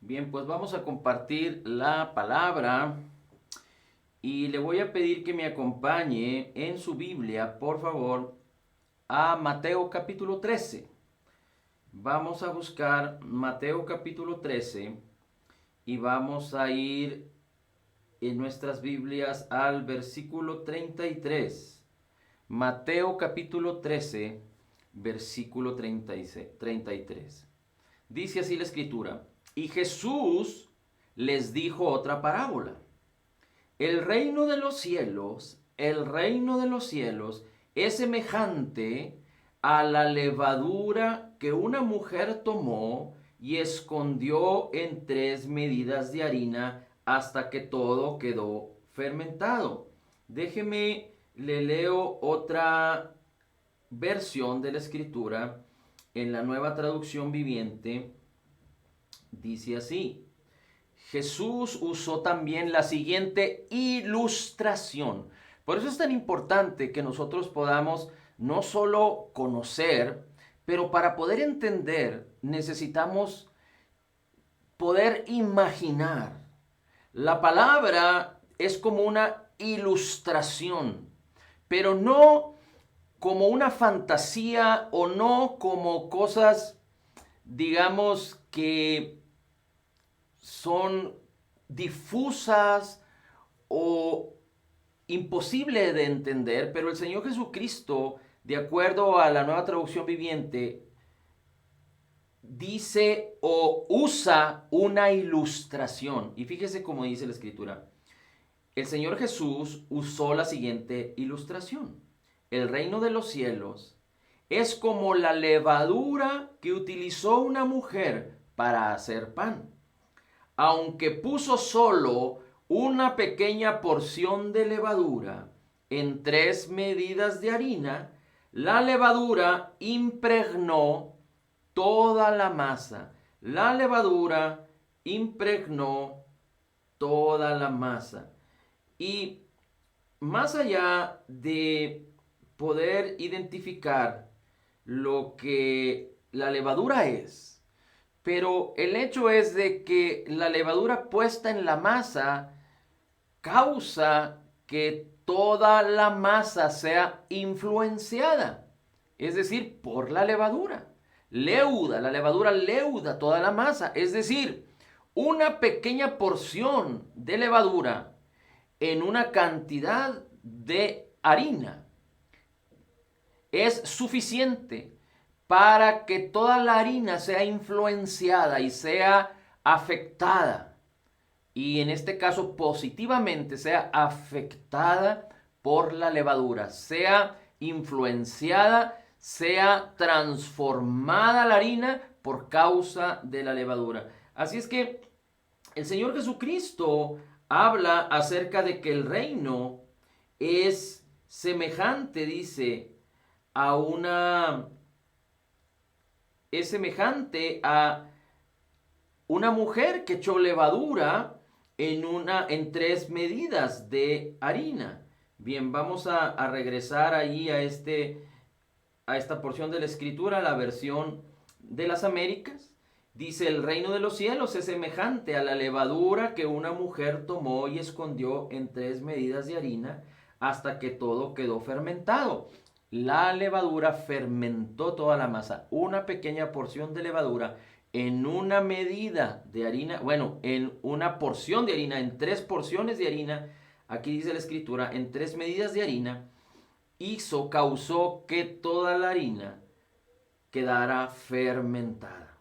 Bien, pues vamos a compartir la palabra y le voy a pedir que me acompañe en su Biblia, por favor, a Mateo capítulo 13. Vamos a buscar Mateo capítulo 13 y vamos a ir en nuestras Biblias al versículo 33. Mateo capítulo 13, versículo 33. Dice así la escritura: y Jesús les dijo otra parábola. El reino de los cielos es semejante a la levadura que una mujer tomó y escondió en 3 medidas de harina hasta que todo quedó fermentado. Déjeme, le leo otra versión de la escritura en la Nueva Traducción Viviente. Dice así: Jesús usó también la siguiente ilustración. Por eso es tan importante que nosotros podamos no solo conocer, pero para poder entender necesitamos poder imaginar. La palabra es como una ilustración, pero no como una fantasía o no como cosas, digamos, que son difusas o imposible de entender, pero el Señor Jesucristo, de acuerdo a la Nueva Traducción Viviente, dice o usa una ilustración. Y fíjese cómo dice la Escritura. El Señor Jesús usó la siguiente ilustración: el reino de los cielos es como la levadura que utilizó una mujer para hacer pan. Aunque puso solo una pequeña porción de levadura en 3 medidas de harina, la levadura impregnó toda la masa. La levadura impregnó toda la masa. Y más allá de poder identificar lo que la levadura es, pero el hecho es de que la levadura puesta en la masa causa que toda la masa sea influenciada, es decir, por la levadura. La levadura leuda toda la masa, es decir, una pequeña porción de levadura en una cantidad de harina es suficiente para que toda la harina sea influenciada y sea afectada, y en este caso positivamente sea afectada por la levadura, sea influenciada, sea transformada la harina por causa de la levadura. Así es que el Señor Jesucristo habla acerca de que el reino es semejante, dice, a una es semejante a una mujer que echó levadura en 3 medidas de harina. Bien, vamos a regresar ahí a esta porción de la escritura, la versión de las Américas. Dice: el reino de los cielos es semejante a la levadura que una mujer tomó y escondió en 3 medidas de harina hasta que todo quedó fermentado. La levadura fermentó toda la masa. Una pequeña porción de levadura en una medida de harina, bueno, en una porción de harina, en 3 porciones de harina, aquí dice la escritura, en 3 medidas de harina, causó que toda la harina quedara fermentada.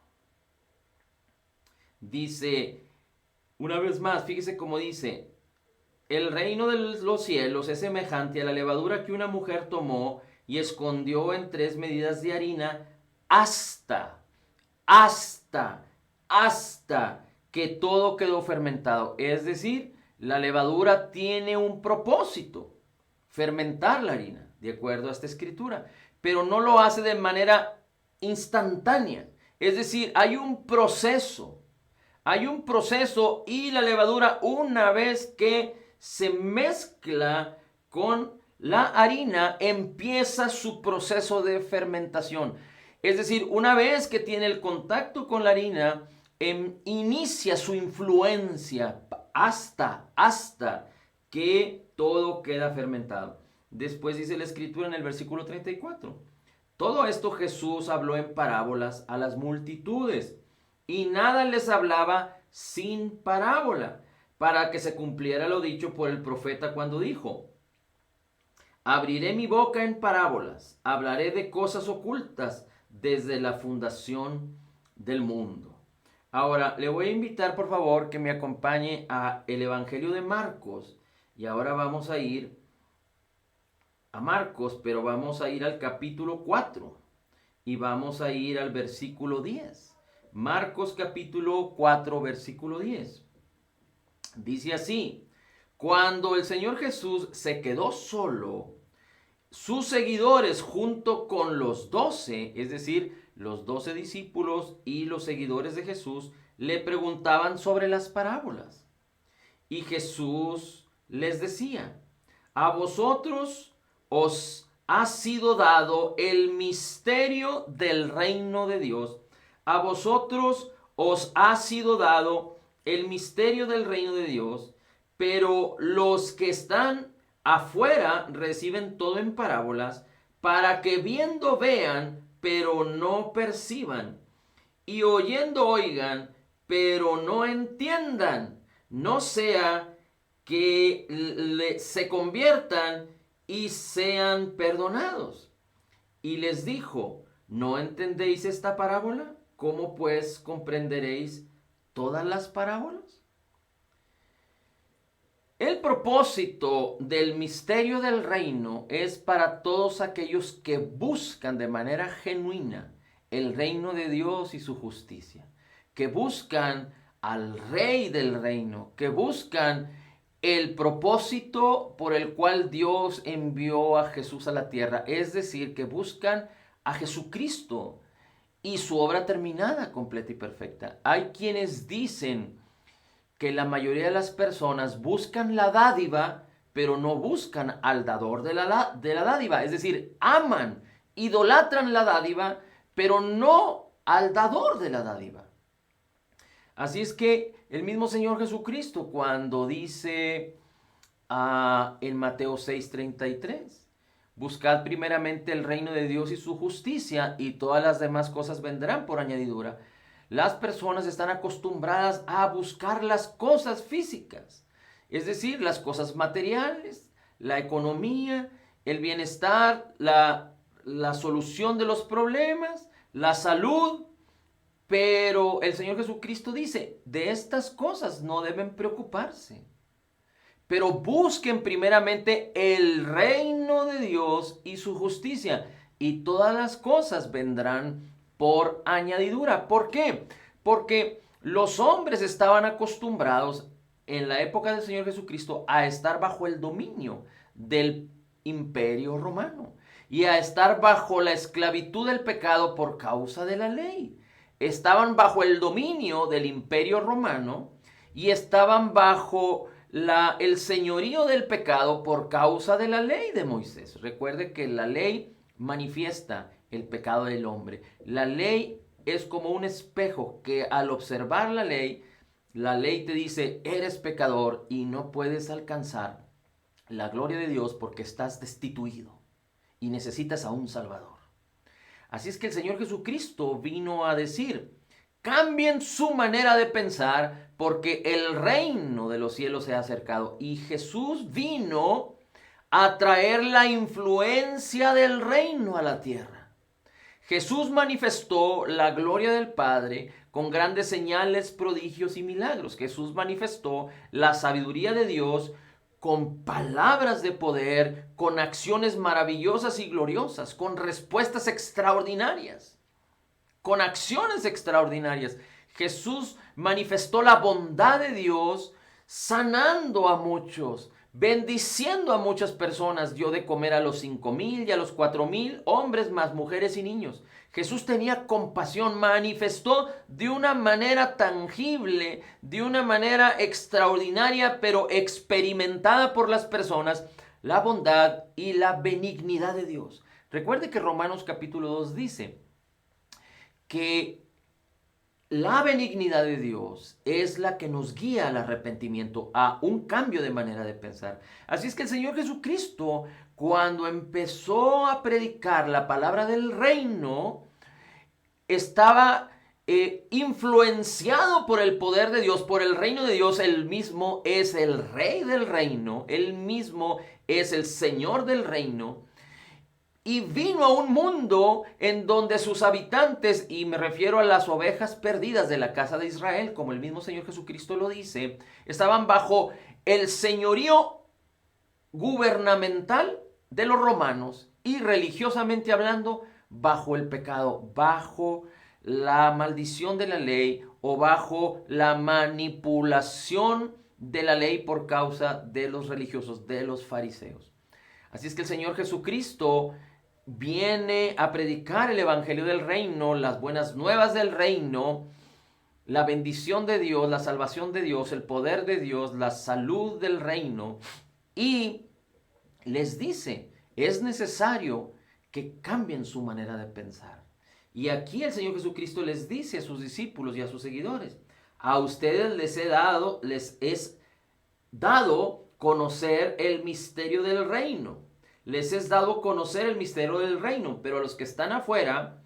Dice, una vez más, fíjese cómo dice: el reino de los cielos es semejante a la levadura que una mujer tomó y escondió en 3 medidas de harina hasta, hasta, hasta que todo quedó fermentado. Es decir, la levadura tiene un propósito: fermentar la harina, de acuerdo a esta escritura, pero no lo hace de manera instantánea. Es decir, hay un proceso, y la levadura, una vez que se mezcla con la harina, empieza su proceso de fermentación. Es decir, una vez que tiene el contacto con la harina, inicia su influencia hasta que todo queda fermentado. Después dice la escritura en el versículo 34. Todo esto Jesús habló en parábolas a las multitudes, y nada les hablaba sin parábola, para que se cumpliera lo dicho por el profeta cuando dijo: abriré mi boca en parábolas, hablaré de cosas ocultas desde la fundación del mundo. Ahora, le voy a invitar por favor que me acompañe a el Evangelio de Marcos. Y ahora vamos a ir a Marcos, pero vamos a ir al capítulo 4 y vamos a ir al versículo 10. Marcos capítulo 4, versículo 10. Dice así: cuando el Señor Jesús se quedó solo, sus seguidores junto con los 12, es decir, los 12 discípulos y los seguidores de Jesús, le preguntaban sobre las parábolas. Y Jesús les decía: a vosotros os ha sido dado el misterio del reino de Dios. A vosotros os ha sido dado el misterio del reino de Dios, pero los que están afuera reciben todo en parábolas, para que viendo vean, pero no perciban, y oyendo oigan, pero no entiendan, no sea que se conviertan y sean perdonados. Y les dijo: ¿no entendéis esta parábola? ¿Cómo pues comprenderéis todas las parábolas? El propósito del misterio del reino es para todos aquellos que buscan de manera genuina el reino de Dios y su justicia, que buscan al Rey del reino, que buscan el propósito por el cual Dios envió a Jesús a la tierra, es decir, que buscan a Jesucristo y su obra terminada, completa y perfecta. Hay quienes dicen que la mayoría de las personas buscan la dádiva, pero no buscan al dador de la dádiva. Es decir, aman, idolatran la dádiva, pero no al dador de la dádiva. Así es que el mismo Señor Jesucristo, cuando dice en Mateo 6:33, buscad primeramente el reino de Dios y su justicia, y todas las demás cosas vendrán por añadidura. Las personas están acostumbradas a buscar las cosas físicas, es decir, las cosas materiales, la economía, el bienestar, la solución de los problemas, la salud. Pero el Señor Jesucristo dice: de estas cosas no deben preocuparse, pero busquen primeramente el reino de Dios y su justicia, y todas las cosas vendrán por añadidura. ¿Por qué? Porque los hombres estaban acostumbrados en la época del Señor Jesucristo a estar bajo el dominio del imperio romano y a estar bajo la esclavitud del pecado por causa de la ley. Estaban bajo el dominio del imperio romano y estaban bajo el señorío del pecado por causa de la ley de Moisés. Recuerde que la ley manifiesta el pecado del hombre. La ley es como un espejo que al observar la ley te dice: eres pecador y no puedes alcanzar la gloria de Dios porque estás destituido y necesitas a un Salvador. Así es que el Señor Jesucristo vino a decir: cambien su manera de pensar porque el reino de los cielos se ha acercado. Y Jesús vino a traer la influencia del reino a la tierra. Jesús manifestó la gloria del Padre con grandes señales, prodigios y milagros. Jesús manifestó la sabiduría de Dios con palabras de poder, con acciones maravillosas y gloriosas, con respuestas extraordinarias, con acciones extraordinarias. Jesús manifestó la bondad de Dios, sanando a muchos, bendiciendo a muchas personas. Dio de comer a los 5,000 y a los 4,000 hombres, más mujeres y niños. Jesús tenía compasión, manifestó de una manera tangible, de una manera extraordinaria, pero experimentada por las personas, la bondad y la benignidad de Dios. Recuerde que Romanos capítulo 2 dice que La benignidad de Dios es la que nos guía al arrepentimiento, a un cambio de manera de pensar. Así es que el Señor Jesucristo, cuando empezó a predicar la palabra del reino, estaba influenciado por el poder de Dios, por el reino de Dios. Él mismo es el rey del reino, él mismo es el Señor del reino. Y vino a un mundo en donde sus habitantes, y me refiero a las ovejas perdidas de la casa de Israel, como el mismo Señor Jesucristo lo dice, estaban bajo el señorío gubernamental de los romanos y religiosamente hablando, bajo el pecado, bajo la maldición de la ley o bajo la manipulación de la ley por causa de los religiosos, de los fariseos. Así es que el Señor Jesucristo viene a predicar el evangelio del reino, las buenas nuevas del reino, la bendición de Dios, la salvación de Dios, el poder de Dios, la salud del reino, y les dice, es necesario que cambien su manera de pensar. Y aquí el Señor Jesucristo les dice a sus discípulos y a sus seguidores, a ustedes les es dado conocer el misterio del reino. Les es dado conocer el misterio del reino, pero a los que están afuera,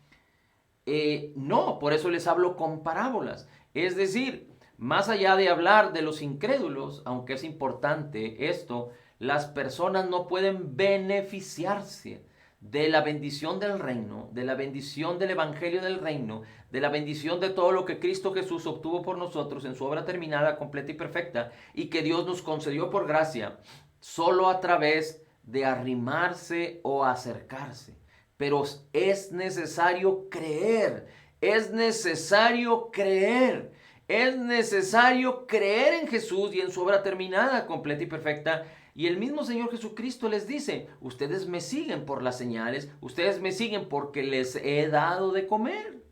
no, por eso les hablo con parábolas. Es decir, más allá de hablar de los incrédulos, aunque es importante esto, las personas no pueden beneficiarse de la bendición del reino, de la bendición del evangelio del reino, de la bendición de todo lo que Cristo Jesús obtuvo por nosotros en su obra terminada, completa y perfecta, y que Dios nos concedió por gracia, solo a través de arrimarse o acercarse. Pero es necesario creer, es necesario creer, es necesario creer en Jesús y en su obra terminada, completa y perfecta. Y el mismo Señor Jesucristo les dice, ustedes me siguen por las señales, ustedes me siguen porque les he dado de comer.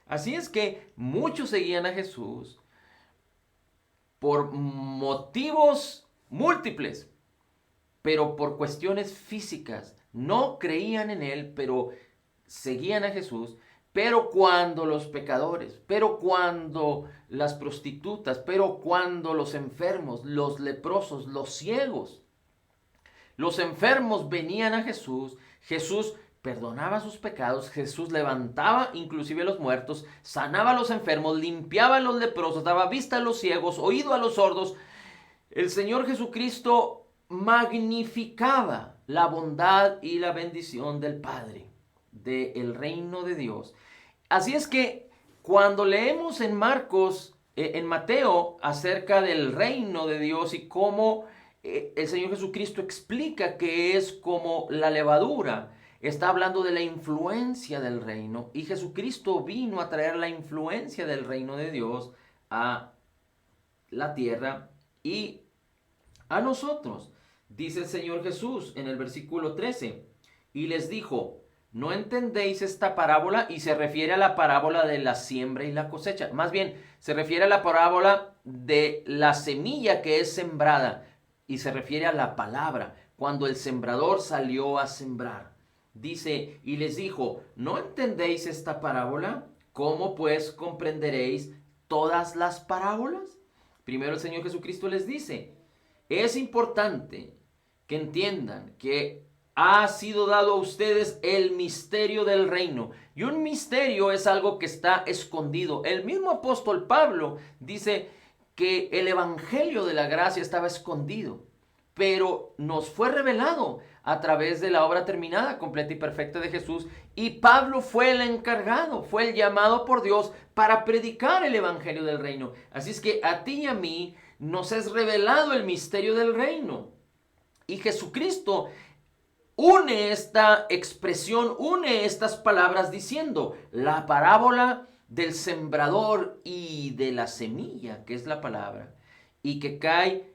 Así es que muchos seguían a Jesús por motivos múltiples, pero por cuestiones físicas. No creían en Él, pero seguían a Jesús. Pero cuando los pecadores, pero cuando las prostitutas, pero cuando los enfermos, los leprosos, los ciegos, los enfermos venían a Jesús, Jesús perdonaba sus pecados, Jesús levantaba inclusive a los muertos, sanaba a los enfermos, limpiaba a los leprosos, daba vista a los ciegos, oído a los sordos. El Señor Jesucristo magnificaba la bondad y la bendición del Padre, del reino de Dios. Así es que cuando leemos en Marcos, en Mateo, acerca del reino de Dios y cómo el Señor Jesucristo explica que es como la levadura, está hablando de la influencia del reino, y Jesucristo vino a traer la influencia del reino de Dios a la tierra y a nosotros. Dice el Señor Jesús en el versículo 13, y les dijo, ¿no entendéis esta parábola? Y se refiere a la parábola de la siembra y la cosecha. Más bien, se refiere a la parábola de la semilla que es sembrada. Y se refiere a la palabra, cuando el sembrador salió a sembrar. Dice, y les dijo, ¿no entendéis esta parábola? ¿Cómo pues comprenderéis todas las parábolas? Primero el Señor Jesucristo les dice, es importante que entiendan que ha sido dado a ustedes el misterio del reino. Y un misterio es algo que está escondido. El mismo apóstol Pablo dice que el evangelio de la gracia estaba escondido, pero nos fue revelado a través de la obra terminada, completa y perfecta de Jesús. Y Pablo fue el encargado, fue el llamado por Dios para predicar el evangelio del reino. Así es que a ti y a mí nos es revelado el misterio del reino. Y Jesucristo une esta expresión, une estas palabras diciendo, la parábola del sembrador y de la semilla, que es la palabra, y que cae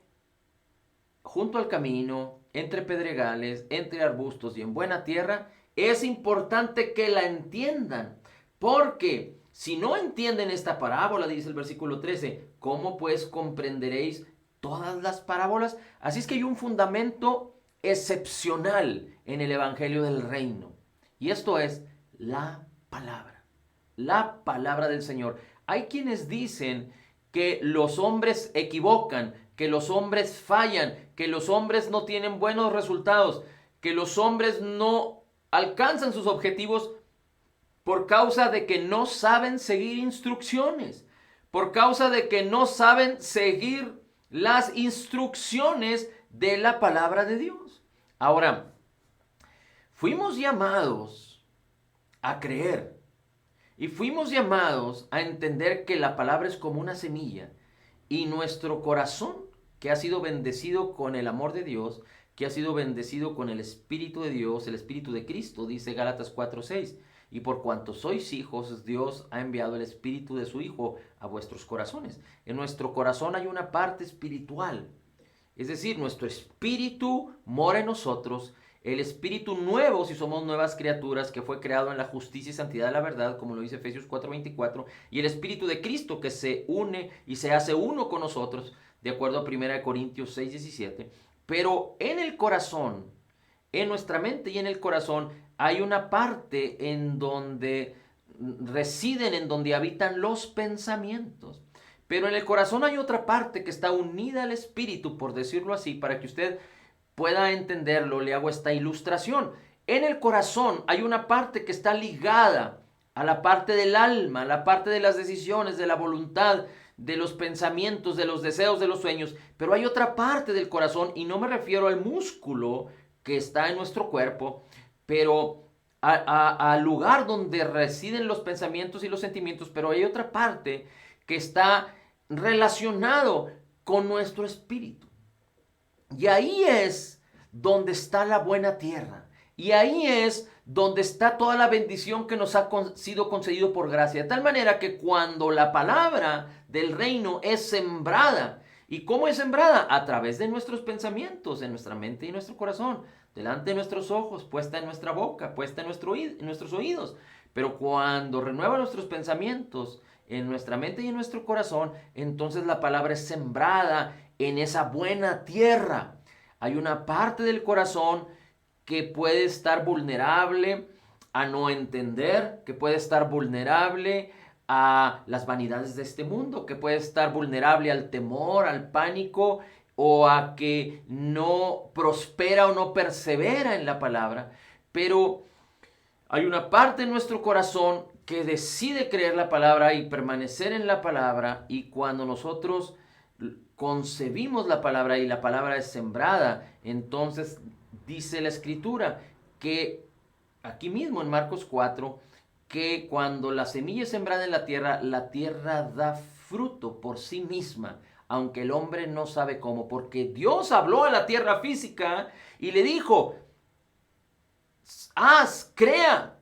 junto al camino, entre pedregales, entre arbustos y en buena tierra. Es importante que la entiendan, porque si no entienden esta parábola, dice el versículo 13, ¿cómo pues comprenderéis todas las parábolas? Así es que hay un fundamento excepcional en el evangelio del reino, y esto es la palabra del Señor. Hay quienes dicen que los hombres equivocan, que los hombres fallan, que los hombres no tienen buenos resultados, que los hombres no alcanzan sus objetivos por causa de que no saben seguir instrucciones, por causa de que no saben seguir las instrucciones de la palabra de Dios. Ahora, fuimos llamados a creer y fuimos llamados a entender que la palabra es como una semilla y nuestro corazón, que ha sido bendecido con el amor de Dios, que ha sido bendecido con el Espíritu de Dios, el Espíritu de Cristo, dice Gálatas 4:6. Y por cuanto sois hijos, Dios ha enviado el Espíritu de su Hijo a vuestros corazones. En nuestro corazón hay una parte espiritual. Es decir, nuestro espíritu mora en nosotros. El espíritu nuevo, si somos nuevas criaturas, que fue creado en la justicia y santidad de la verdad, como lo dice Efesios 4:24. Y el Espíritu de Cristo, que se une y se hace uno con nosotros, de acuerdo a 1 Corintios 6:17. Pero en el corazón, en nuestra mente y en el corazón, hay una parte en donde residen, en donde habitan los pensamientos. Pero en el corazón hay otra parte que está unida al espíritu, por decirlo así, para que usted pueda entenderlo. Le hago esta ilustración. En el corazón hay una parte que está ligada a la parte del alma, a la parte de las decisiones, de la voluntad, de los pensamientos, de los deseos, de los sueños. Pero hay otra parte del corazón, y no me refiero al músculo que está en nuestro cuerpo, pero al lugar donde residen los pensamientos y los sentimientos. Pero hay otra parte que está relacionado con nuestro espíritu. Y ahí es donde está la buena tierra. Y ahí es donde está toda la bendición que nos ha sido concedido por gracia. De tal manera que cuando la palabra del reino es sembrada, ¿y cómo es sembrada? A través de nuestros pensamientos, en nuestra mente y nuestro corazón, delante de nuestros ojos, puesta en nuestra boca, puesta en nuestros oídos. Pero cuando renueva nuestros pensamientos en nuestra mente y en nuestro corazón, entonces la palabra es sembrada en esa buena tierra. Hay una parte del corazón que puede estar vulnerable a no entender, que puede estar vulnerable a las vanidades de este mundo, que puede estar vulnerable al temor, al pánico, o a que no prospera o no persevera en la palabra. Pero hay una parte en nuestro corazón que decide creer la palabra y permanecer en la palabra, y cuando nosotros concebimos la palabra y la palabra es sembrada, entonces dice la escritura que aquí mismo en Marcos 4, que cuando la semilla es sembrada en la tierra da fruto por sí misma, aunque el hombre no sabe cómo, porque Dios habló a la tierra física y le dijo: crea,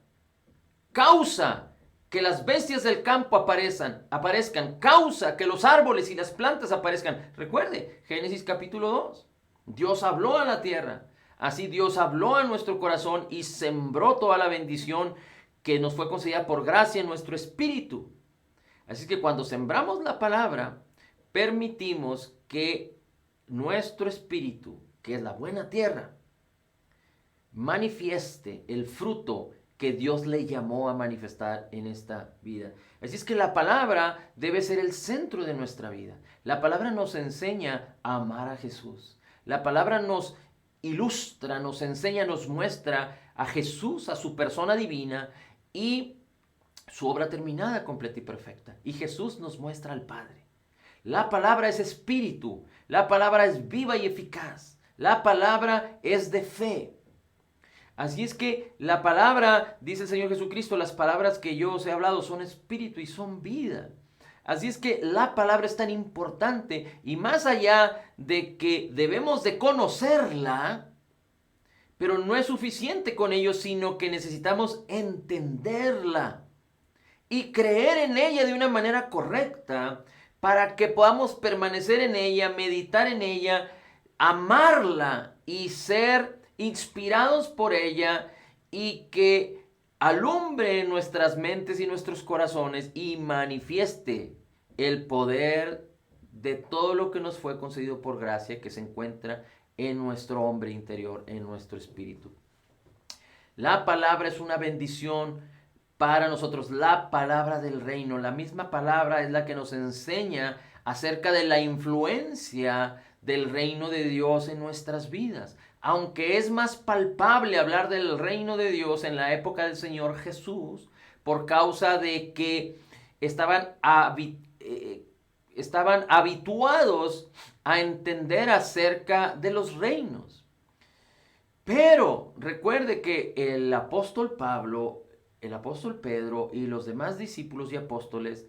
causa que las bestias del campo aparezcan, causa que los árboles y las plantas aparezcan. Recuerde, Génesis capítulo 2. Dios habló a la tierra. Así Dios habló a nuestro corazón y sembró toda la bendición que nos fue concedida por gracia en nuestro espíritu. Así que cuando sembramos la palabra, permitimos que nuestro espíritu, que es la buena tierra, manifieste el fruto que Dios le llamó a manifestar en esta vida. Así es que la palabra debe ser el centro de nuestra vida. La palabra nos enseña a amar a Jesús. La palabra nos ilustra, nos enseña, nos muestra a Jesús, a su persona divina y su obra terminada, completa y perfecta. Y Jesús nos muestra al Padre. La palabra es espíritu. La palabra es viva y eficaz. La palabra es de fe. Así es que la palabra, dice el Señor Jesucristo, las palabras que yo os he hablado son espíritu y son vida. Así es que la palabra es tan importante, y más allá de que debemos de conocerla, pero no es suficiente con ello, sino que necesitamos entenderla y creer en ella de una manera correcta para que podamos permanecer en ella, meditar en ella, amarla y ser inspirados por ella, y que alumbre nuestras mentes y nuestros corazones y manifieste el poder de todo lo que nos fue concedido por gracia, que se encuentra en nuestro hombre interior, en nuestro espíritu. La palabra es una bendición para nosotros, la palabra del reino. La misma palabra es la que nos enseña acerca de la influencia del reino de Dios en nuestras vidas. Aunque es más palpable hablar del reino de Dios en la época del Señor Jesús, por causa de que estaban habituados a entender acerca de los reinos. Pero recuerde que el apóstol Pablo, el apóstol Pedro y los demás discípulos y apóstoles,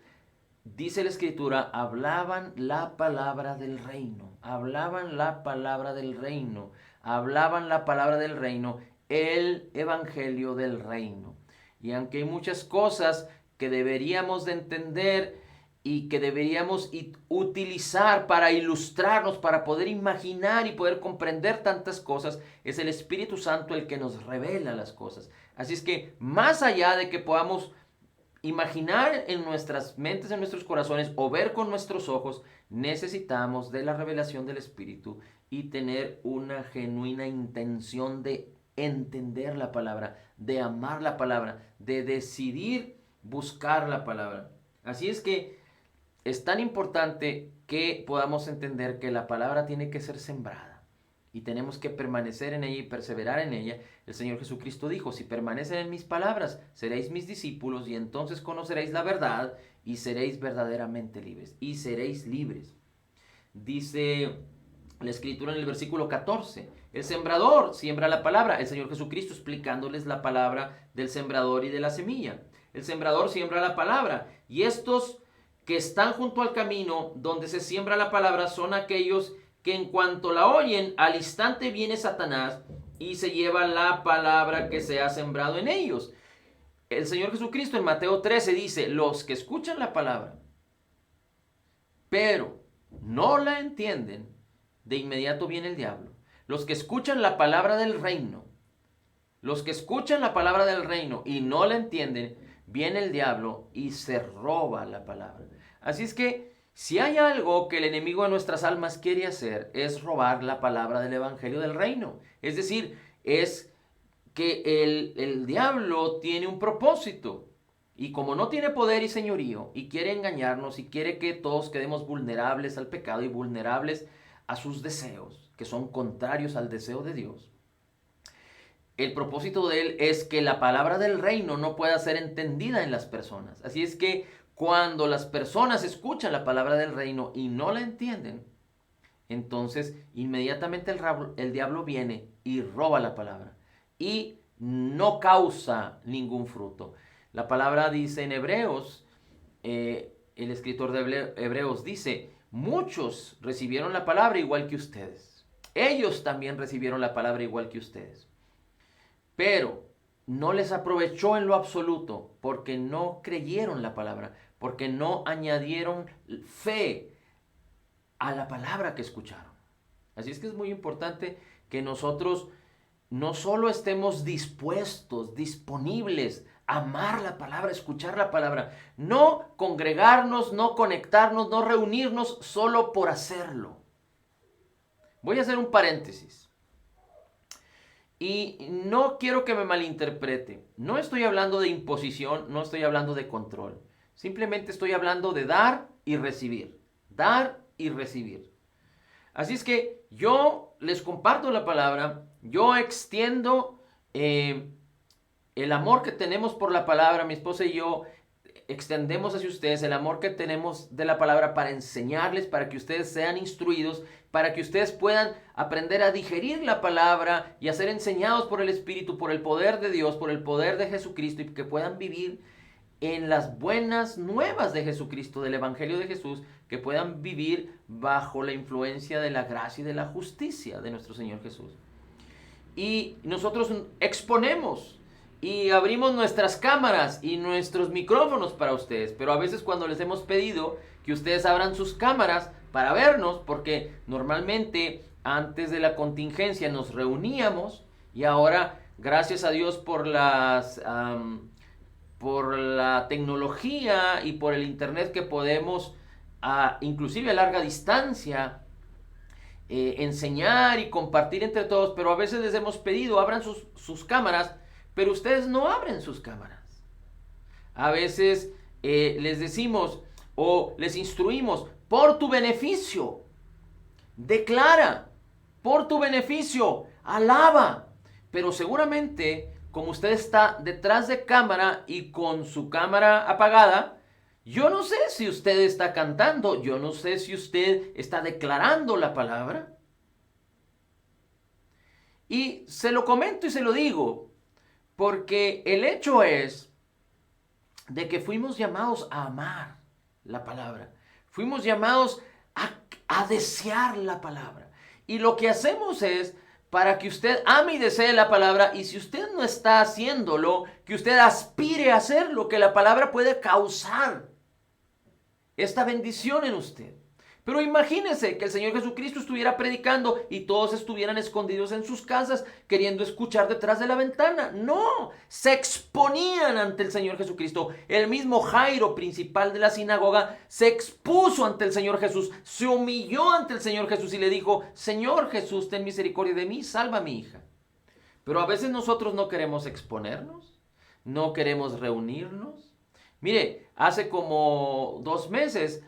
dice la Escritura, hablaban la palabra del reino, hablaban la palabra del reino, hablaban la palabra del reino, el evangelio del reino. Y aunque hay muchas cosas que deberíamos de entender y que deberíamos utilizar para ilustrarnos, para poder imaginar y poder comprender tantas cosas, es el Espíritu Santo el que nos revela las cosas. Así es que más allá de que podamos imaginar en nuestras mentes, en nuestros corazones o ver con nuestros ojos, necesitamos de la revelación del Espíritu y tener una genuina intención de entender la palabra, de amar la palabra, de decidir buscar la palabra. Así es que es tan importante que podamos entender que la palabra tiene que ser sembrada y tenemos que permanecer en ella y perseverar en ella. El Señor Jesucristo dijo, si permanecen en mis palabras, seréis mis discípulos y entonces conoceréis la verdad y seréis verdaderamente libres. Y seréis libres. Dice la Escritura en el versículo 14, el sembrador siembra la palabra. El Señor Jesucristo explicándoles la palabra del sembrador y de la semilla. El sembrador siembra la palabra y estos que están junto al camino donde se siembra la palabra son aquellos que en cuanto la oyen, al instante viene Satanás y se lleva la palabra que se ha sembrado en ellos. El Señor Jesucristo en Mateo 13 dice, los que escuchan la palabra, pero no la entienden, de inmediato viene el diablo. Los que escuchan la palabra del reino, los que escuchan la palabra del reino y no la entienden, viene el diablo y se roba la palabra. Así es que si hay algo que el enemigo de nuestras almas quiere hacer, es robar la palabra del evangelio del reino. Es decir, es que el diablo tiene un propósito. Y como no tiene poder y señorío, y quiere engañarnos, y quiere que todos quedemos vulnerables al pecado y vulnerables a sus deseos, que son contrarios al deseo de Dios, el propósito de él es que la palabra del reino no pueda ser entendida en las personas. Así es que cuando las personas escuchan la palabra del reino y no la entienden, entonces inmediatamente el diablo viene y roba la palabra y no causa ningún fruto. La palabra dice en Hebreos, el escritor de Hebreos dice, muchos recibieron la palabra igual que ustedes. Ellos también recibieron la palabra igual que ustedes. Pero no les aprovechó en lo absoluto porque no creyeron la palabra, porque no añadieron fe a la palabra que escucharon. Así es que es muy importante que nosotros no solo estemos dispuestos, disponibles a amar la palabra, escuchar la palabra, no congregarnos, no conectarnos, no reunirnos solo por hacerlo. Voy a hacer un paréntesis. Y no quiero que me malinterprete. No estoy hablando de imposición, no estoy hablando de control. Simplemente estoy hablando de dar y recibir. Dar y recibir. Así es que yo les comparto la palabra, yo extiendo el amor que tenemos por la palabra, mi esposa y yo extendemos hacia ustedes el amor que tenemos de la palabra para enseñarles, para que ustedes sean instruidos, para que ustedes puedan aprender a digerir la palabra y a ser enseñados por el Espíritu, por el poder de Dios, por el poder de Jesucristo y que puedan vivir en las buenas nuevas de Jesucristo, del Evangelio de Jesús, que puedan vivir bajo la influencia de la gracia y de la justicia de nuestro Señor Jesús. Y nosotros exponemos y abrimos nuestras cámaras y nuestros micrófonos para ustedes, pero a veces cuando les hemos pedido que ustedes abran sus cámaras para vernos, porque normalmente antes de la contingencia nos reuníamos y ahora, gracias a Dios por la tecnología y por el internet que podemos, inclusive a larga distancia, enseñar y compartir entre todos, pero a veces les hemos pedido abran sus cámaras, pero ustedes no abren sus cámaras. A veces les decimos o les instruimos por tu beneficio. Declara por tu beneficio, alaba. Pero seguramente, como usted está detrás de cámara y con su cámara apagada, yo no sé si usted está cantando, yo no sé si usted está declarando la palabra. Y se lo comento y se lo digo, porque el hecho es de que fuimos llamados a amar la palabra. Fuimos llamados a desear la palabra. Y lo que hacemos es para que usted ame y desee la palabra, y si usted no está haciéndolo, que usted aspire a hacer lo que la palabra puede causar esta bendición en usted. Pero imagínese que el Señor Jesucristo estuviera predicando y todos estuvieran escondidos en sus casas queriendo escuchar detrás de la ventana. No, se exponían ante el Señor Jesucristo. El mismo Jairo, principal de la sinagoga, se expuso ante el Señor Jesús, se humilló ante el Señor Jesús y le dijo: Señor Jesús, ten misericordia de mí, salva a mi hija. Pero a veces nosotros no queremos exponernos, no queremos reunirnos. Mire, hace como 2 meses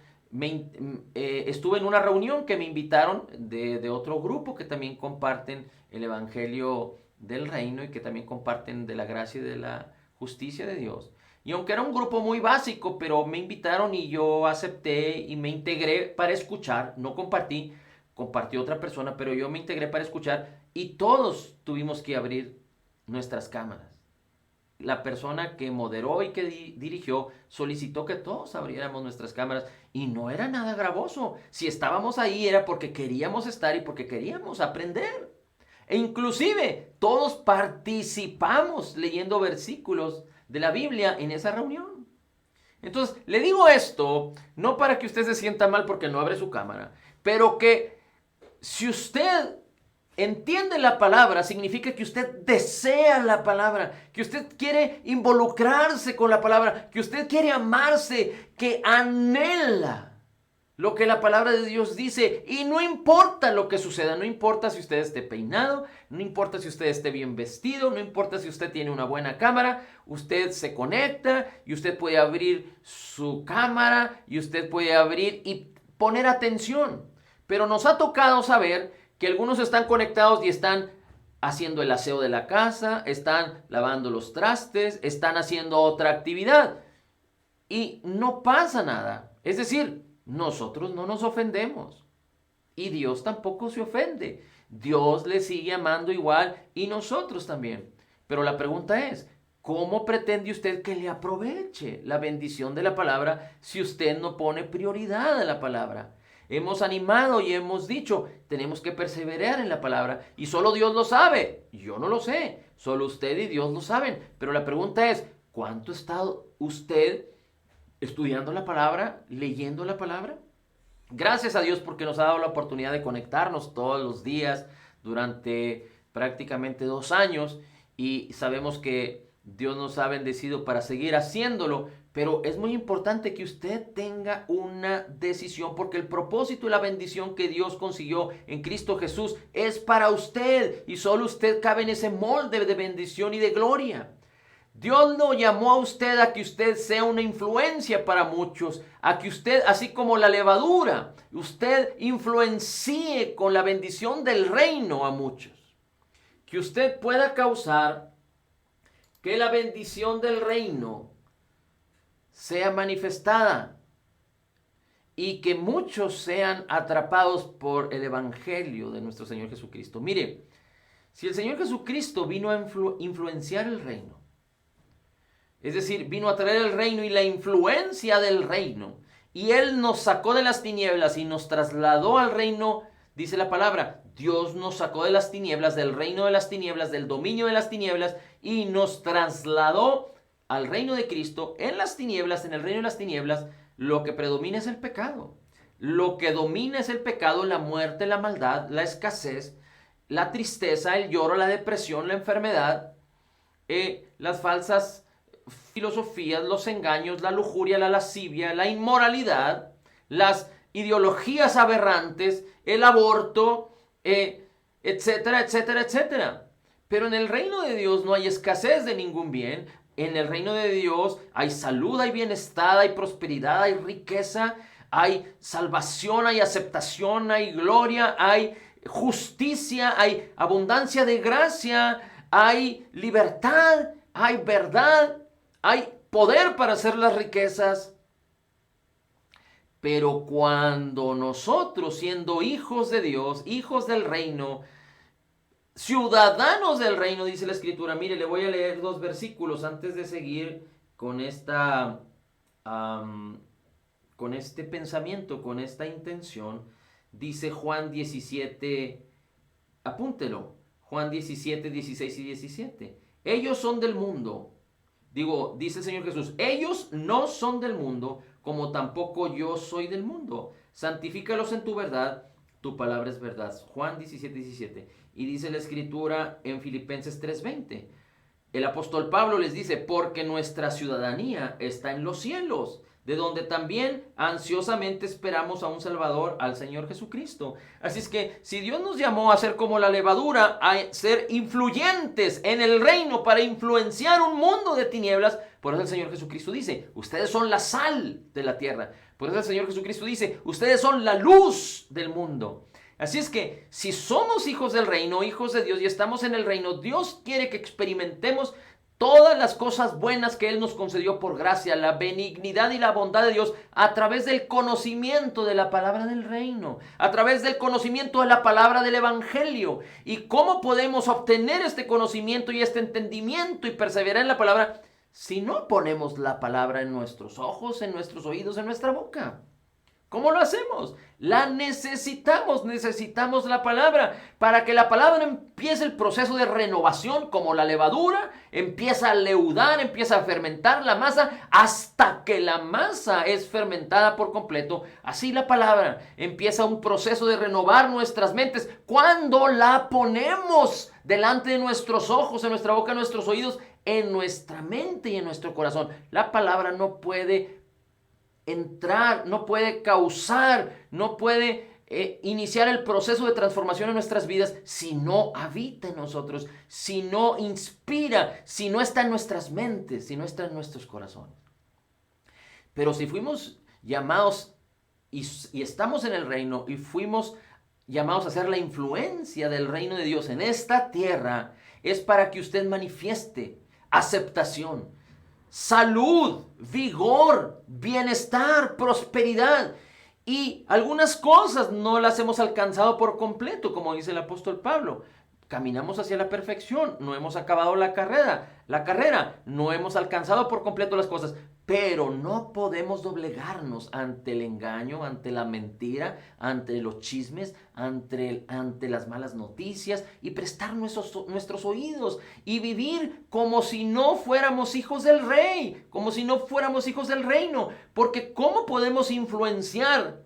estuve en una reunión que me invitaron de otro grupo que también comparten el Evangelio del Reino y que también comparten de la gracia y de la justicia de Dios. Y aunque era un grupo muy básico, pero me invitaron y yo acepté y me integré para escuchar. No compartió otra persona, pero yo me integré para escuchar y todos tuvimos que abrir nuestras cámaras. La persona que moderó y que dirigió solicitó que todos abriéramos nuestras cámaras y no era nada gravoso. Si estábamos ahí era porque queríamos estar y porque queríamos aprender. E inclusive todos participamos leyendo versículos de la Biblia en esa reunión. Entonces, le digo esto no para que usted se sienta mal porque no abre su cámara, pero que si usted entiende la palabra, significa que usted desea la palabra, que usted quiere involucrarse con la palabra, que usted quiere amarse, que anhela lo que la palabra de Dios dice. Y no importa lo que suceda, no importa si usted esté peinado, no importa si usted esté bien vestido, no importa si usted tiene una buena cámara, usted se conecta y usted puede abrir su cámara y usted puede abrir y poner atención. Pero nos ha tocado saber que algunos están conectados y están haciendo el aseo de la casa, están lavando los trastes, están haciendo otra actividad y no pasa nada. Es decir, nosotros no nos ofendemos y Dios tampoco se ofende. Dios le sigue amando igual y nosotros también. Pero la pregunta es, ¿cómo pretende usted que le aproveche la bendición de la palabra si usted no pone prioridad a la palabra? Hemos animado y hemos dicho, tenemos que perseverar en la palabra y solo Dios lo sabe. Yo no lo sé, solo usted y Dios lo saben. Pero la pregunta es, ¿cuánto ha estado usted estudiando la palabra, leyendo la palabra? Gracias a Dios porque nos ha dado la oportunidad de conectarnos todos los días durante prácticamente 2 años y sabemos que Dios nos ha bendecido para seguir haciéndolo. Pero es muy importante que usted tenga una decisión porque el propósito y la bendición que Dios consiguió en Cristo Jesús es para usted y solo usted cabe en ese molde de bendición y de gloria. Dios lo llamó a usted a que usted sea una influencia para muchos, a que usted, así como la levadura, usted influencie con la bendición del reino a muchos. Que usted pueda causar que la bendición del reino sea manifestada y que muchos sean atrapados por el evangelio de nuestro Señor Jesucristo. Mire, si el Señor Jesucristo vino a influenciar el reino, es decir, vino a traer el reino y la influencia del reino, y Él nos sacó de las tinieblas y nos trasladó al reino, dice la palabra, Dios nos sacó de las tinieblas, del reino de las tinieblas, del dominio de las tinieblas, y nos trasladó al reino de Cristo. En las tinieblas, en el reino de las tinieblas, lo que predomina es el pecado. Lo que domina es el pecado, la muerte, la maldad, la escasez, la tristeza, el lloro, la depresión, la enfermedad, las falsas filosofías, los engaños, la lujuria, la lascivia, la inmoralidad, las ideologías aberrantes, el aborto, etcétera, etcétera, etcétera. Pero en el reino de Dios no hay escasez de ningún bien. en el reino de Dios hay salud, hay bienestar, hay prosperidad, hay riqueza, hay salvación, hay aceptación, hay gloria, hay justicia, hay abundancia de gracia, hay libertad, hay verdad, hay poder para hacer las riquezas. Pero cuando nosotros, siendo hijos de Dios, hijos del reino, ciudadanos del reino, dice la escritura, mire, le voy a leer 2 versículos antes de seguir con con este pensamiento, con esta intención. Dice Juan 17, apúntelo, Juan 17, 16 y 17. Ellos son del mundo. Dice el Señor Jesús, ellos no son del mundo, como tampoco yo soy del mundo. Santifícalos en tu verdad, tu palabra es verdad. Juan 17, 17. Y dice la escritura en Filipenses 3:20. El apóstol Pablo les dice, porque nuestra ciudadanía está en los cielos, de donde también ansiosamente esperamos a un Salvador, al Señor Jesucristo. Así es que si Dios nos llamó a ser como la levadura, a ser influyentes en el reino para influenciar un mundo de tinieblas, por eso el Señor Jesucristo dice, ustedes son la sal de la tierra. Por eso el Señor Jesucristo dice, ustedes son la luz del mundo. Así es que si somos hijos del reino, hijos de Dios y estamos en el reino, Dios quiere que experimentemos todas las cosas buenas que Él nos concedió por gracia, la benignidad y la bondad de Dios a través del conocimiento de la palabra del reino, a través del conocimiento de la palabra del evangelio. ¿Y cómo podemos obtener este conocimiento y este entendimiento y perseverar en la palabra si no ponemos la palabra en nuestros ojos, en nuestros oídos, en nuestra boca? ¿Cómo lo hacemos? La necesitamos la palabra para que la palabra empiece el proceso de renovación como la levadura, empieza a leudar, empieza a fermentar la masa hasta que la masa es fermentada por completo. Así la palabra empieza un proceso de renovar nuestras mentes cuando la ponemos delante de nuestros ojos, en nuestra boca, en nuestros oídos, en nuestra mente y en nuestro corazón. La palabra no puede entrar, no puede causar, no puede iniciar el proceso de transformación en nuestras vidas si no habita en nosotros, si no inspira, si no está en nuestras mentes, si no está en nuestros corazones. Pero si fuimos llamados y estamos en el reino y fuimos llamados a ser la influencia del reino de Dios en esta tierra, es para que usted manifieste aceptación, salud, vigor, bienestar, prosperidad. Y algunas cosas no las hemos alcanzado por completo, como dice el apóstol Pablo. Caminamos hacia la perfección, no hemos acabado la carrera, no hemos alcanzado por completo las cosas, pero no podemos doblegarnos ante el engaño, ante la mentira, ante los chismes, ante las malas noticias y prestar nuestros oídos y vivir como si no fuéramos hijos del rey, como si no fuéramos hijos del reino, porque ¿cómo podemos influenciar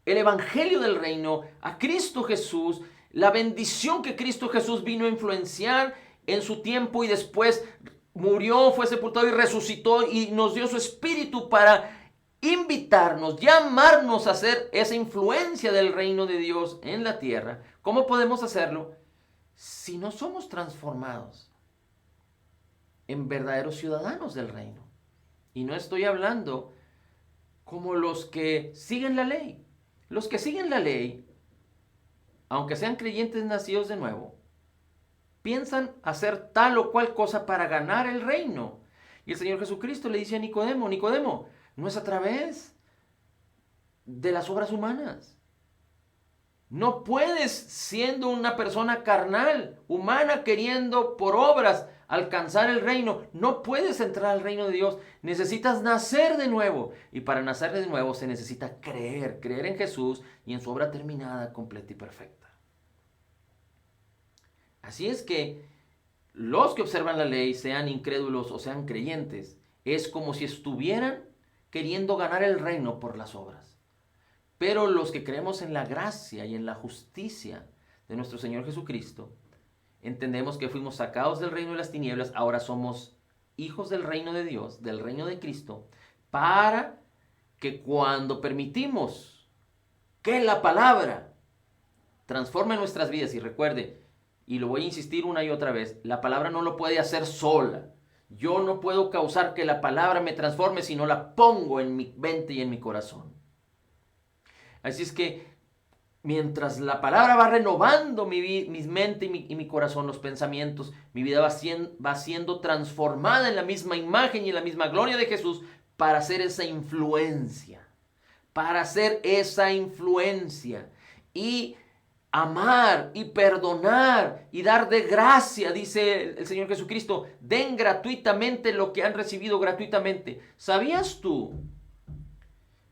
el evangelio del reino a Cristo Jesús? La bendición que Cristo Jesús vino a influenciar en su tiempo y después murió, fue sepultado y resucitó y nos dio su espíritu para invitarnos, llamarnos a ser esa influencia del reino de Dios en la tierra. ¿Cómo podemos hacerlo? Si no somos transformados en verdaderos ciudadanos del reino. Y no estoy hablando como los que siguen la ley. Los que siguen la ley, aunque sean creyentes nacidos de nuevo, piensan hacer tal o cual cosa para ganar el reino. Y el Señor Jesucristo le dice a Nicodemo, Nicodemo, no es a través de las obras humanas. No puedes, siendo una persona carnal, humana, queriendo por obras alcanzar el reino, no puedes entrar al reino de Dios. Necesitas nacer de nuevo. Y para nacer de nuevo se necesita creer en Jesús y en su obra terminada, completa y perfecta. Así es que los que observan la ley, sean incrédulos o sean creyentes, es como si estuvieran queriendo ganar el reino por las obras. Pero los que creemos en la gracia y en la justicia de nuestro Señor Jesucristo, entendemos que fuimos sacados del reino de las tinieblas, ahora somos hijos del reino de Dios, del reino de Cristo, para que cuando permitimos que la palabra transforme nuestras vidas, y recuerde, y lo voy a insistir una y otra vez, la palabra no lo puede hacer sola. Yo no puedo causar que la palabra me transforme si no la pongo en mi mente y en mi corazón. Así es que mientras la palabra va renovando mi mente y mi corazón, los pensamientos, mi vida va siendo transformada en la misma imagen y en la misma gloria de Jesús para hacer esa influencia. Para hacer esa influencia. Y amar y perdonar y dar de gracia, dice el Señor Jesucristo. Den gratuitamente lo que han recibido gratuitamente. ¿Sabías tú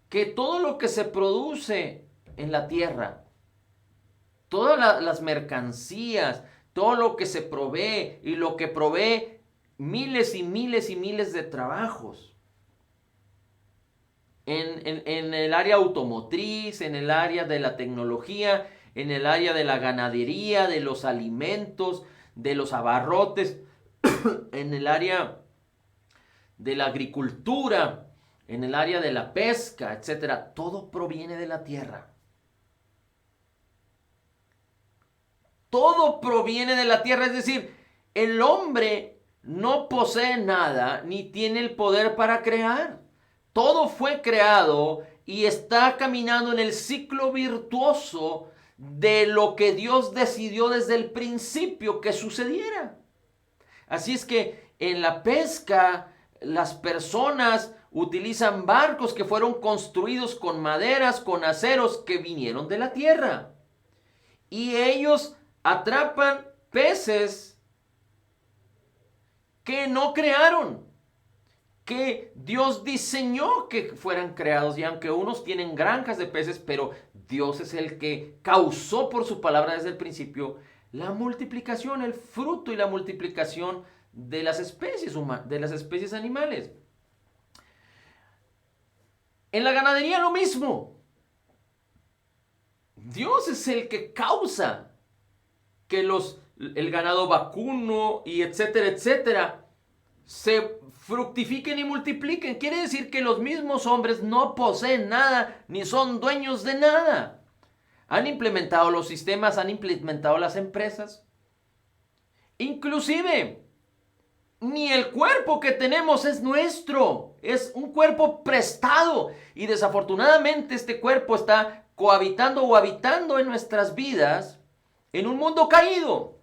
que todo lo que se produce en la tierra, todas las mercancías, todo lo que se provee y lo que provee miles y miles y miles de trabajos, en el área automotriz, en el área de la tecnología, en el área de la ganadería, de los alimentos, de los abarrotes, en el área de la agricultura, en el área de la pesca, etcétera? Todo proviene de la tierra. Todo proviene de la tierra, es decir, el hombre no posee nada ni tiene el poder para crear. Todo fue creado y está caminando en el ciclo virtuoso de lo que Dios decidió desde el principio que sucediera. Así es que en la pesca las personas utilizan barcos que fueron construidos con maderas, con aceros que vinieron de la tierra. Y ellos atrapan peces que no crearon, que Dios diseñó que fueran creados. Y aunque unos tienen granjas de peces, pero Dios es el que causó por su palabra desde el principio la multiplicación, el fruto y la multiplicación de las especies de las especies animales. En la ganadería lo mismo. Dios es el que causa que el ganado vacuno y etcétera, etcétera, se fructifiquen y multipliquen. Quiere decir que los mismos hombres no poseen nada ni son dueños de nada. Han implementado los sistemas, han implementado las empresas. Inclusive, ni el cuerpo que tenemos es nuestro. Es un cuerpo prestado. Y desafortunadamente este cuerpo está cohabitando o habitando en nuestras vidas en un mundo caído.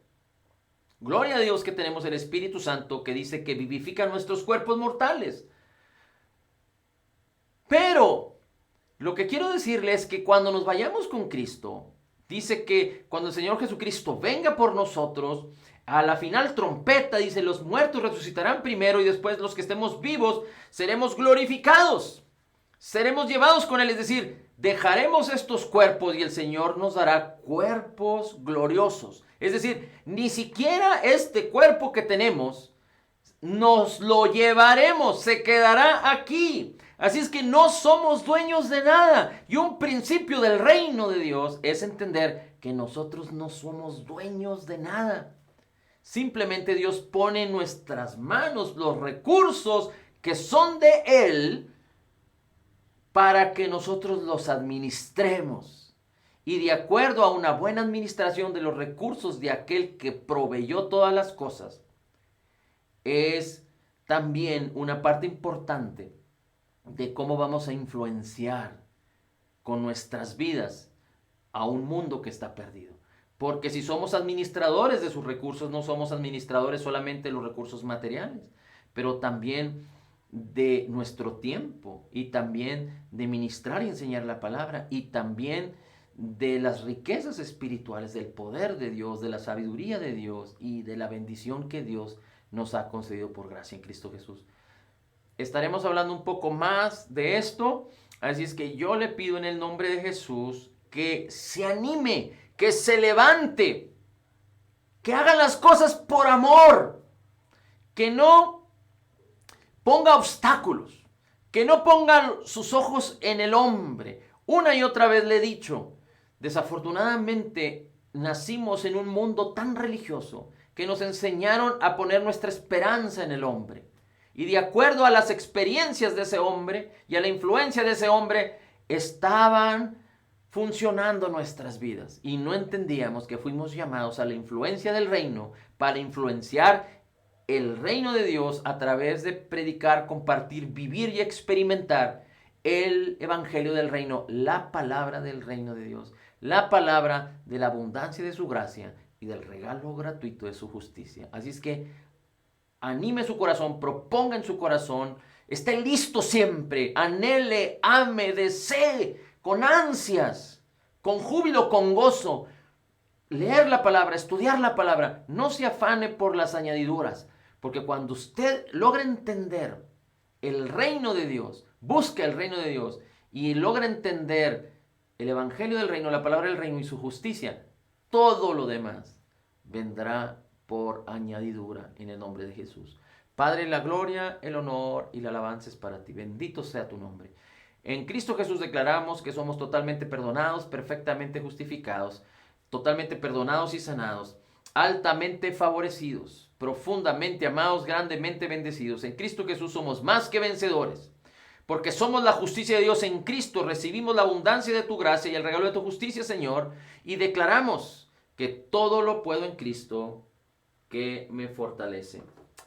Gloria a Dios que tenemos el Espíritu Santo que dice que vivifica nuestros cuerpos mortales. Pero lo que quiero decirle es que cuando nos vayamos con Cristo, dice que cuando el Señor Jesucristo venga por nosotros, a la final trompeta, dice, los muertos resucitarán primero y después los que estemos vivos seremos glorificados. Seremos llevados con Él, es decir, dejaremos estos cuerpos y el Señor nos dará cuerpos gloriosos. Es decir, ni siquiera este cuerpo que tenemos nos lo llevaremos, se quedará aquí. Así es que no somos dueños de nada. Y un principio del reino de Dios es entender que nosotros no somos dueños de nada. Simplemente Dios pone en nuestras manos los recursos que son de Él para que nosotros los administremos. Y de acuerdo a una buena administración de los recursos de aquel que proveyó todas las cosas, es también una parte importante de cómo vamos a influenciar con nuestras vidas a un mundo que está perdido. Porque si somos administradores de sus recursos, no somos administradores solamente de los recursos materiales, pero también de nuestro tiempo y también de ministrar y enseñar la palabra y también de las riquezas espirituales, del poder de Dios, de la sabiduría de Dios y de la bendición que Dios nos ha concedido por gracia en Cristo Jesús. Estaremos hablando un poco más de esto, así es que yo le pido en el nombre de Jesús que se anime, que se levante, que haga las cosas por amor, que no ponga obstáculos, que no ponga sus ojos en el hombre. Una y otra vez le he dicho, desafortunadamente nacimos en un mundo tan religioso que nos enseñaron a poner nuestra esperanza en el hombre. Y de acuerdo a las experiencias de ese hombre y a la influencia de ese hombre, estaban funcionando nuestras vidas. Y no entendíamos que fuimos llamados a la influencia del reino para influenciar el reino de Dios a través de predicar, compartir, vivir y experimentar el evangelio del reino, la palabra del reino de Dios, la palabra de la abundancia de su gracia y del regalo gratuito de su justicia. Así es que anime su corazón, proponga en su corazón, esté listo siempre, anhele, ame, desee, con ansias, con júbilo, con gozo, leer la palabra, estudiar la palabra. No se afane por las añadiduras, porque cuando usted logra entender el reino de Dios, busca el reino de Dios y logra entender el evangelio del reino, la palabra del reino y su justicia, todo lo demás vendrá por añadidura en el nombre de Jesús. Padre, la gloria, el honor y la alabanza es para ti. Bendito sea tu nombre. En Cristo Jesús declaramos que somos totalmente perdonados, perfectamente justificados, totalmente perdonados y sanados, altamente favorecidos, profundamente amados, grandemente bendecidos. En Cristo Jesús somos más que vencedores, porque somos la justicia de Dios en Cristo. Recibimos la abundancia de tu gracia y el regalo de tu justicia, Señor, y declaramos que todo lo puedo en Cristo que me fortalece.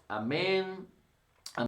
Amén